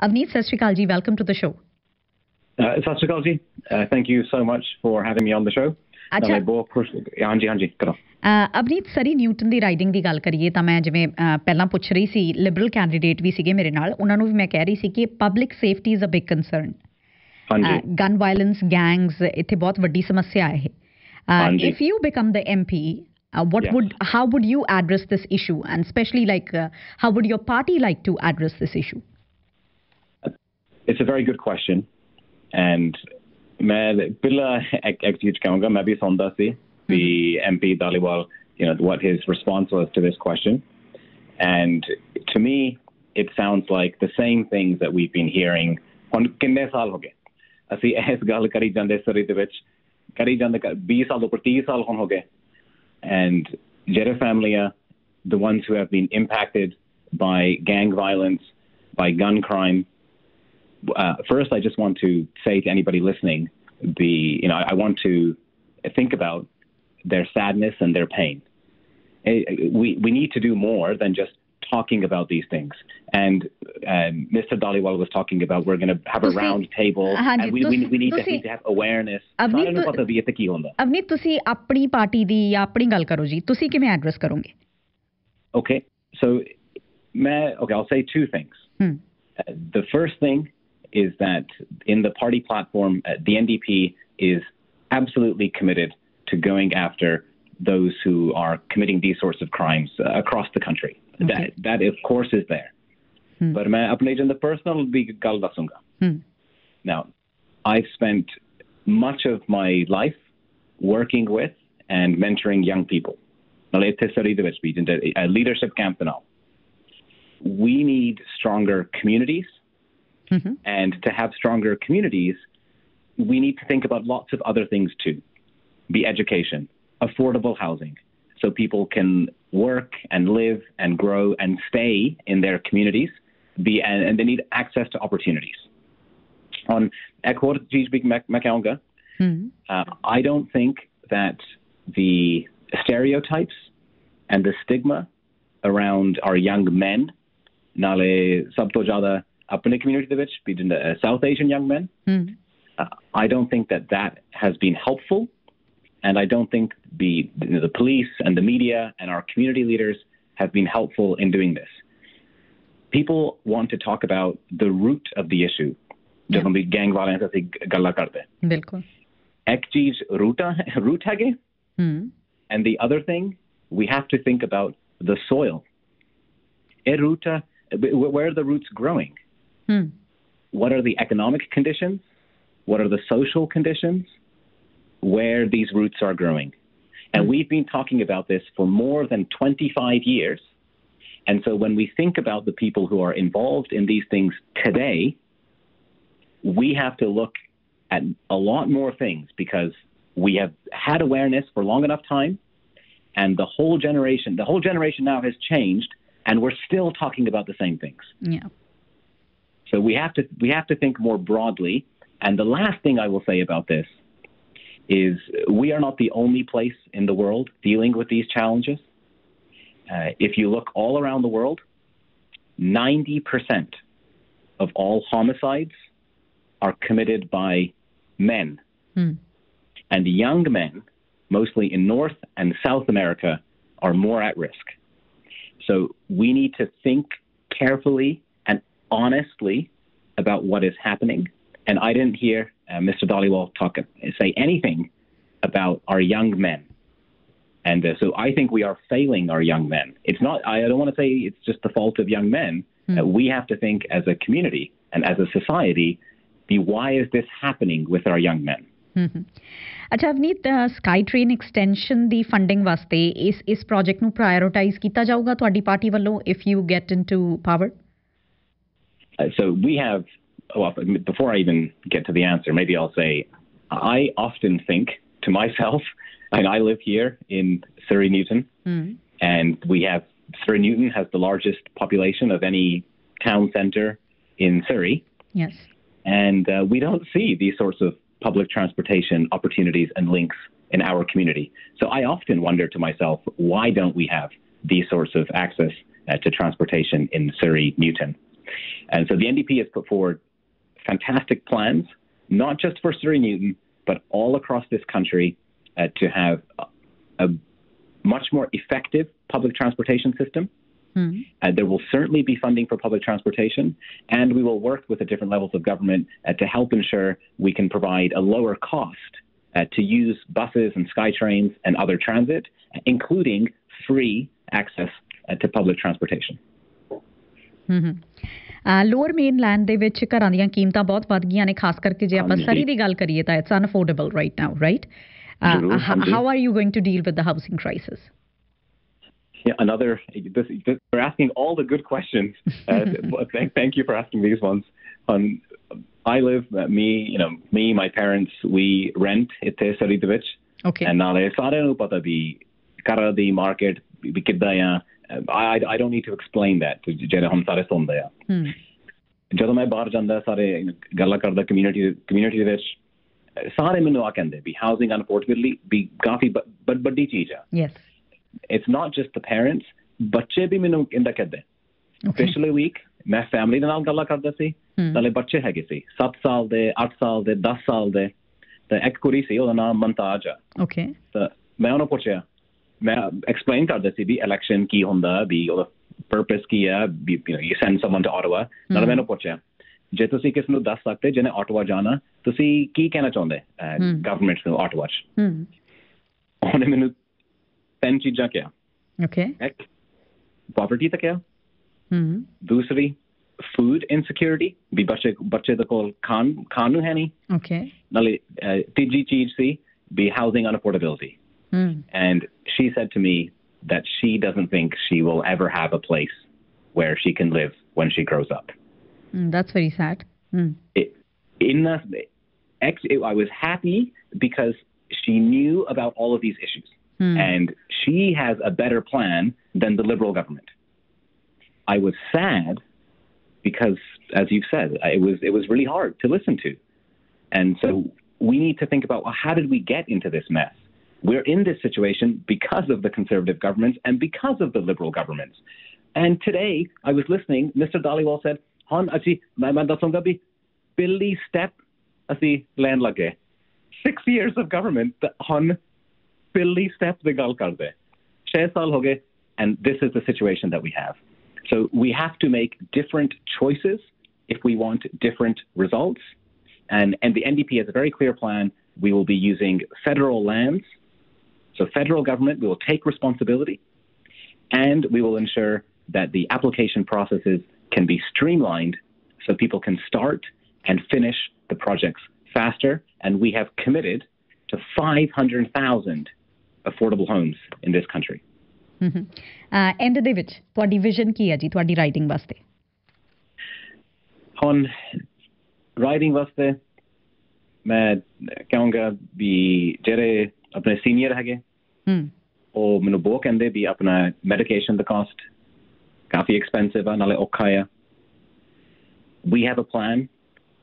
Avneet, sat shri akal ji, welcome to the show. Sat shri akal ji, thank you so much for having me on the show. अच्छा बहुत खुश ਹਾਂਜੀ ਕਰੋ ਅਵਨੀਤ ਸਰੀ Newton ਦੀ riding ਦੀ ਗੱਲ ਕਰੀਏ ਤਾਂ ਮੈਂ ਜਿਵੇਂ ਪਹਿਲਾਂ ਪੁੱਛ ਰਹੀ ਸੀ ਲਿਬਰਲ ਕੈਂਡੀਡੇਟ ਵੀ ਸੀਗੇ ਮੇਰੇ ਨਾਲ ਉਹਨਾਂ ਨੂੰ ਵੀ ਮੈਂ ਕਹਿ ਰਹੀ ਸੀ ਕਿ public safety is a big concern gun violence gangs ਇੱਥੇ ਬਹੁਤ ਵੱਡੀ ਸਮੱਸਿਆ ਹੈ ਇਹ if you become the MP how would you address this issue and especially how would your party like to address this issue? It's a very good question and मैं पिला एक चीज कहूँगा मैं भी सुनता सी the MP Dhaliwal, what his response was to this question, and to me it sounds like the same things that we've been hearing on किन्ने साल हो गए ਅਸੀਂ ਇਸ ਗੱਲ ਕਰੀ ਜਾਂਦੇ ਸਰੀ ਦੇ ਵਿੱਚ ਕਰੀ ਜਾਂਦੇ 20 ਸਾਲ ਉੱਪਰ 30 ਸਾਲ ਹੋ ਗਏ and ਜਿਹੜੇ families the ones who have been impacted by gang violence, by gun crime. First, I just want to say to anybody listening, I want to think about their sadness and their pain. We need to do more than just talking about these things. And Mr. Dhaliwal was talking about we're going to have a round table and we need to have awareness. Avneet, ਤੁਸੀਂ ਆਪਣੀ party ਦੀ ਜਾਂ ਆਪਣੀ ਗੱਲ ਕਰੋ ਜੀ ਤੁਸੀਂ ਕਿਵੇਂ address ਕਰੋਗੇ? Okay, so I'll say two things. The first thing is that in the party platform, the NDP is absolutely committed to going after those who are committing these sorts of crimes across the country. Okay. That of course is there. But मैं अपने जन the personal भी गल दसूंगा. Now, I've spent much of my life working with and mentoring young people. Now, it's a leadership camp and all. We need stronger communities. And to have stronger communities, we need to think about lots of other things too. Be education, affordable housing, so people can work and live and grow and stay in their communities. And they need access to opportunities. On I don't think that the stereotypes and the stigma around our young men, nale sab to zyada apne community de vich be South Asian young men, I don't think that has been helpful, and I don't think the police and the media and our community leaders have been helpful in doing this. People want to talk about the root of the issue. जब हम gang violence से गल्ला करते हैं बिल्कुल एक चीज root है के and the other thing we have to think about the soil. Where are the roots growing? What are the economic conditions? What are the social conditions where these roots are growing? And we've been talking about this for more than 25 years. And so when we think about the people who are involved in these things today, we have to look at a lot more things because we have had awareness for long enough time, and the whole generation now has changed, and we're still talking about the same things. Yeah. So we have to think more broadly. And the last thing I will say about this is we are not the only place in the world dealing with these challenges. If you look all around the world, 90% of all homicides are committed by men. And young men, mostly in North and South America, are more at risk. So we need to think carefully and honestly about what is happening. And I didn't hear Mr. Dhaliwal say anything about our young men. And so I think we are failing our young men. It's not, I don't want to say it's just the fault of young men. We have to think as a community and as a society, why is this happening with our young men? ਅੱਛਾ Avneet sky train extension ਦੀ funding ਵਾਸਤੇ ਇਸ project ਨੂੰ ਪ੍ਰਾਇਓਰਟਾਈਜ਼ ਕੀਤਾ ਜਾਊਗਾ ਤੁਹਾਡੀ party ਵੱਲੋਂ if you get into power? So we have, before I even get to the answer, maybe I'll say I often think to myself, and I live here in Surrey Newton, and Surrey Newton has the largest population of any town centre in Surrey. Yes. And we don't see these sorts of public transportation opportunities and links in our community. So I often wonder to myself, why don't we have these sorts of access to transportation in Surrey Newton? And so the NDP has put forward fantastic plans, not just for Surrey Newton, but all across this country to have a much more effective public transportation system. There will certainly be funding for public transportation, and we will work with the different levels of government to help ensure we can provide a lower cost to use buses and SkyTrains and other transit, including free access to public transportation. Lower mainland ਦੇ ਵਿੱਚ ਘਰਾਂ ਦੀਆਂ ਕੀਮਤਾਂ ਬਹੁਤ ਵੱਧ ਗਈਆਂ ਨੇ, ਖਾਸ ਕਰਕੇ ਜੇ ਆਪਾਂ ਸਰੀ ਦੀ ਗੱਲ ਕਰੀਏ ਤਾਂ it's unaffordable right now, right? How are you going to deal with the housing crisis? Yeah, you're asking all the good questions. Thank you for asking these ones. I live, my parents, we rent itte Surrey de vich. Okay. And naale sare nu pata bhi kara di market bhi kidda ya. I don't need to explain that to ਜਿਹੜੇ ਹੁਣ ਸਾਰੇ ਸੁਣਦੇ ਆ. ਜਦੋਂ ਮੈਂ ਬਾਹਰ ਜਾਂਦਾ ਸਾਰੇ ਗੱਲਾਂ ਕਰਦਾ ਕਮਿਊਨਿਟੀ ਦੇ ਵਿੱਚ, ਸਾਰੇ ਮੈਨੂੰ ਆ ਕਹਿੰਦੇ ਵੀ ਹਾਊਸਿੰਗ ਅਨਫੋਰਚੂਨੇਟਲੀ ਵੀ ਕਾਫੀ ਵੱਡੀ ਚੀਜ਼ ਆ. Yes. It's not just the parents, ਬੱਚੇ ਵੀ ਮੈਨੂੰ ਇੰਦਾ ਕਹਿੰਦੇ. ਪਿਛਲੇ ਵੀਕ ਮੈਂ ਫੈਮਿਲੀ ਦੇ ਨਾਲ ਗੱਲਾਂ ਕਰਦਾ ਸੀ, ਨਾਲੇ ਬੱਚੇ ਹੈਗੇ ਸੀ 7 ਸਾਲ ਦੇ, 8 ਸਾਲ ਦੇ, 10 ਸਾਲ ਦੇ, ਤੇ ਇੱਕ ਕੁੜੀ ਸੀ ਉਹਦਾ ਨਾਮ ਮਨਤਾਜ ਆ. Okay. ਤਾਂ ਮੈਂ ਉਹਨੂੰ ਪੁੱਛਿਆ, ਮੈਂ ਐਕਸਪਲੇਨ ਕਰਦਾ ਸੀ ਵੀ ਇਲੈਕਸ਼ਨ ਕੀ ਹੁੰਦਾ, ਵੀ ਉਹਦਾ ਪਰਪਸ ਕੀ ਆ, you send someone to Ottawa. ਨਾਲ ਮੈਨੂੰ ਪੁੱਛਿਆ, ਜੇ ਤੁਸੀਂ ਕਿਸ ਨੂੰ ਦੱਸ ਸਕਦੇ ਜਿਹਨੇ ਆਟਵਾ ਜਾਣਾ, ਤੁਸੀਂ ਕੀ ਕਹਿਣਾ ਚਾਹੁੰਦੇ ਗਵਰਨਮੈਂਟ ਨੂੰ ਆਟਵਾ 'ਚ? ਉਹਨੇ ਮੈਨੂੰ 3 ਚੀਜ਼ਾਂ ਕਿਹਾ. ਇੱਕ ਪਾਵਰਟੀ ਤਾਂ ਕਿਹਾ, ਦੂਸਰੀ ਫੂਡ ਇਨਸਿਕਿਉਰਿਟੀ ਵੀ ਬੱਚੇ ਦੇ ਕੋਲ ਖਾਣ ਨੂੰ ਹੈ ਨਹੀਂ, ਨਾਲੇ ਤੀਜੀ ਚੀਜ਼ ਸੀ ਵੀ housing ਅਨਅਫੋਰਡੇਬਿਲਿਟੀ. And she said to me that she doesn't think she will ever have a place where she can live when she grows up. That's very sad. I was happy because she knew about all of these issues. And she has a better plan than the Liberal government. I was sad because, as you've said, it was really hard to listen to. And so we need to think about, well, how did we get into this mess? We're in this situation because of the Conservative governments and because of the Liberal governments. And today, I was listening, Mr. Dhaliwal said, "Han, achi, main dasunga bhi pilli step asi land lage. 6 years of government, han pilli step de gal karde. 6 saal ho gaye, and this is the situation that we have. So we have to make different choices if we want different results. And the NDP has a very clear plan. We will be using federal lands. So federal government, we will take responsibility, and we will ensure that the application processes can be streamlined so people can start and finish the projects faster. And we have committed to 500,000 affordable homes in this country. End ਦੇ ਵਿੱਚ ਤੁਹਾਡੀ vision ਕੀ ਹੈ ਜੀ ਤੁਹਾਡੀ riding ਵਾਸਤੇ? ਹੁਣ riding ਵਾਸਤੇ ਮੈਂ ਕਹਾਂਗਾ ਵੀ ਜਿਹੜੇ ਆਪਣੇ ਸੀਨੀਅਰ ਹੈਗੇ ਉਹ ਮੈਨੂੰ ਬਹੁਤ ਕਹਿੰਦੇ ਵੀ ਆਪਣਾ ਮੈਡੀਕੇਸ਼ਨ ਦਾ ਕਾਸਟ ਕਾਫੀ ਐਕਸਪੈਂਸਿਵ ਆ, ਨਾਲੇ ਔਖਾ ਆ. We have a plan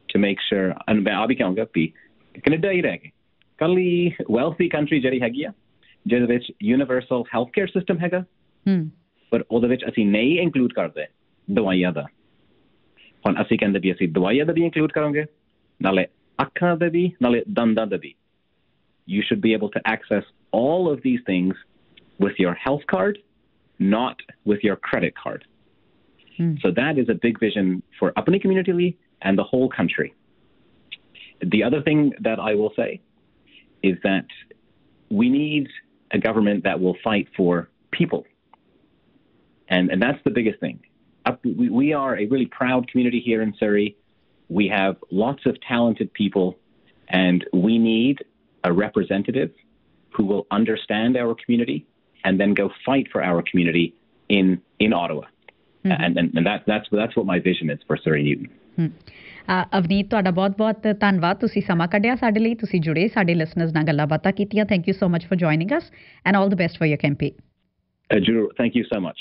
to make sure, and ਮੈਂ ਆ ਵੀ ਕਹਾਂਗਾ ਵੀ ਕੈਨੇਡਾ ਹੀ ਰਹਿ ਕੇ ਕੱਲੀ ਵੈਲਥੀ ਕੰਟਰੀ ਜਿਹੜੀ ਹੈਗੀ ਆ ਜਿਹਦੇ ਵਿੱਚ ਯੂਨੀਵਰਸਲ ਹੈਲਥ ਕੇਅਰ ਸਿਸਟਮ ਹੈਗਾ, ਪਰ ਉਹਦੇ ਵਿੱਚ ਅਸੀਂ ਨਹੀਂ ਇਨਕਲੂਡ ਕਰਦੇ ਦਵਾਈਆਂ ਦਾ. ਹੁਣ ਅਸੀਂ ਕਹਿੰਦੇ ਵੀ ਅਸੀਂ ਦਵਾਈਆਂ ਦਾ ਵੀ ਇਨਕਲੂਡ ਕਰਾਂਗੇ, ਨਾਲੇ ਅੱਖਾਂ ਦਾ ਵੀ, ਨਾਲੇ ਦੰਦਾਂ ਦਾ ਵੀ. You should be able to access all of these things with your health card, not with your credit card. So that is a big vision for Apni community and the whole country. The other thing that I will say is that we need a government that will fight for people. And that's the biggest thing. We are a really proud community here in Surrey. We have lots of talented people, and we need a representative who will understand our community and then go fight for our community in Ottawa. And that's what my vision is for Surrey Newton. Avneet, ਤੁਹਾਡਾ ਬਹੁਤ-ਬਹੁਤ ਧੰਨਵਾਦ, ਤੁਸੀਂ ਸਮਾਂ ਕੱਢਿਆ ਸਾਡੇ ਲਈ, ਤੁਸੀਂ ਜੁੜੇ ਸਾਡੇ ਲਿਸਨਰਸ ਨਾਲ ਗੱਲਾਂ ਬਾਤਾਂ ਕੀਤੀਆਂ. Thank you so much for joining us and all the best for your campaign. Thank you so much.